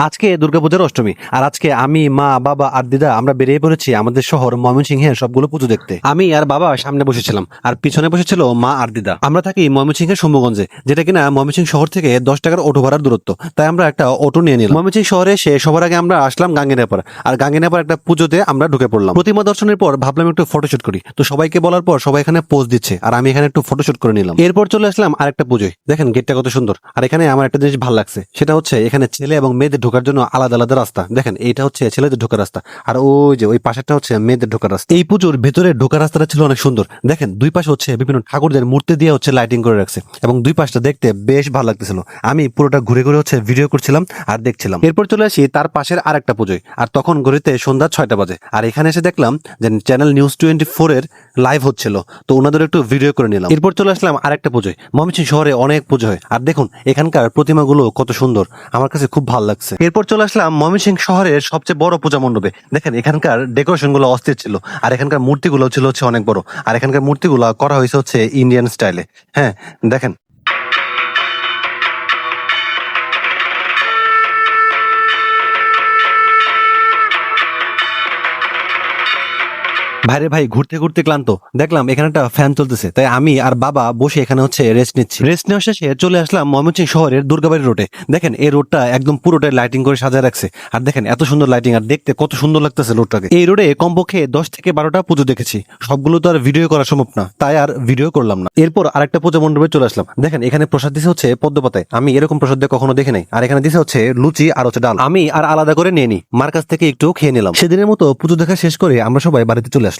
আজকে দুর্গাপূজার অষ্টমী, আর আজকে আমি, মা, বাবা আর দিদা আমরা বেরিয়ে পড়েছি আমাদের শহর ময়মনসিংহের সবগুলো পুজো দেখতে। আমি আর বাবা সামনে বসেছিলাম আর পিছনে বসেছিল মা আর দিদা। আমরা থাকি ময়মনসিংহের শম্ভুগঞ্জে, যেটা কিনা ময়মনসিংহ শহর থেকে 10 টাকার অটো ভাড়ার দূরত্ব। তাই আমরা একটা অটো নিয়ে নিলাম। ময়মনসিংহ শহরে এসে সবার আগে আমরা আসলাম গাঙ্গিনাপাড়া, আর গাঙ্গিনাপাড়া একটা পুজোতে আমরা ঢুকে পড়লাম। প্রতিমা দর্শনের পর ভাবলাম একটু ফটোশুট করি, তো সবাইকে বলার পর সবাই এখানে পোজ দিচ্ছে আর আমি এখানে একটু ফটোশুট করে নিলাম। এরপর চলে আসলাম আরেকটা পুজোয়। দেখেন গেটটা কত সুন্দর, আর এখানে আমার একটা জিনিস ভালো লাগছে, সেটা হচ্ছে এখানে ছেলে এবং মেয়েদের ঢোকার জন্য আলাদা আলাদা রাস্তা। দেখেন এইটা হচ্ছে ছেলেদের ঢোকার রাস্তা, আর ওই যে ওই পাশেরটা হচ্ছে মেয়েদের ঢোকার রাস্তা। এই পুজোর ভেতরে ঢোকার রাস্তাটা ছিল অনেক সুন্দর। দেখেন দুই পাশে হচ্ছে বিভিন্ন ঠাকুরদের মূর্তি দিয়ে হচ্ছে লাইটিং করে রাখছে, এবং দুই পাশটা দেখতে বেশ ভালো লাগতেছিল। আমি পুরোটা ঘুরে ঘুরে হচ্ছে ভিডিও করছিলাম আর দেখছিলাম। এরপর চলে আসি তার পাশের আরেকটা পুজোয়, আর তখন ঘড়িতে সন্ধ্যা 6টা বাজে। আর এখানে এসে দেখলাম যে চ্যানেল নিউজ 24 এর লাইভ হচ্ছিল, তো ওনাদের একটু ভিডিও করে নিলাম। এরপর চলে আসলাম আরেকটা পুজোয়। ময়মনসিংহ শহরে অনেক পুজো হয়, আর দেখুন এখানকার প্রতিমাগুলো কত সুন্দর, আমার কাছে খুব ভালো লাগছে। এরপর চলে আসলাম ময়মনসিংহ শহরের সবচেয়ে বড় পূজা মণ্ডপে। দেখেন এখানকার ডেকোরেশন গুলো অস্থির ছিল, আর এখানকার মূর্তিগুলো ছিল হচ্ছে অনেক বড়, আর এখানকার মূর্তিগুলো করা হয়েছে হচ্ছে ইন্ডিয়ান স্টাইলে। হ্যাঁ দেখেন, ভাইরে ভাই ঘুরতে ঘুরতে ক্লান্ত, দেখলাম এখানে একটা ফ্যান চলতেছে, তাই আমি আর বাবা বসে এখানে হচ্ছে রেস্ট নিচ্ছি। রেস্ট নেওয়া শেষে চলে আসলাম ময়মনসিংহ শহরের দুর্গাবাড়ি রোডে। দেখেন এই রোডটা একদম পুরোটাই লাইটিং করে সাজায় রাখছে, আর দেখেন এত সুন্দর লাইটিং, আর দেখতে কত সুন্দর লাগতেছে রোডটাকে। এই রোডে কমপক্ষে 10 থেকে 12টা পুজো দেখেছি, সবগুলো তো আর ভিডিও করা সম্ভব না, তাই আর ভিডিও করলাম না। এরপর আরেকটা পূজা মণ্ডপে চলে আসলাম। দেখেন এখানে প্রসাদ দিছে হচ্ছে পদ্ম পাতায়, আমি এরকম প্রসাদ দিয়ে কখনো দেখি নাই। আর এখানে দিছে হচ্ছে লুচি আর হচ্ছে ডাল। আমি আর আলাদা করে নিয়ে নি, মার কাছ থেকে একটু খেয়ে নিলাম। সেদিনের মতো পুজো দেখা শেষ করে আমরা সবাই বাড়িতে চলে আসলাম।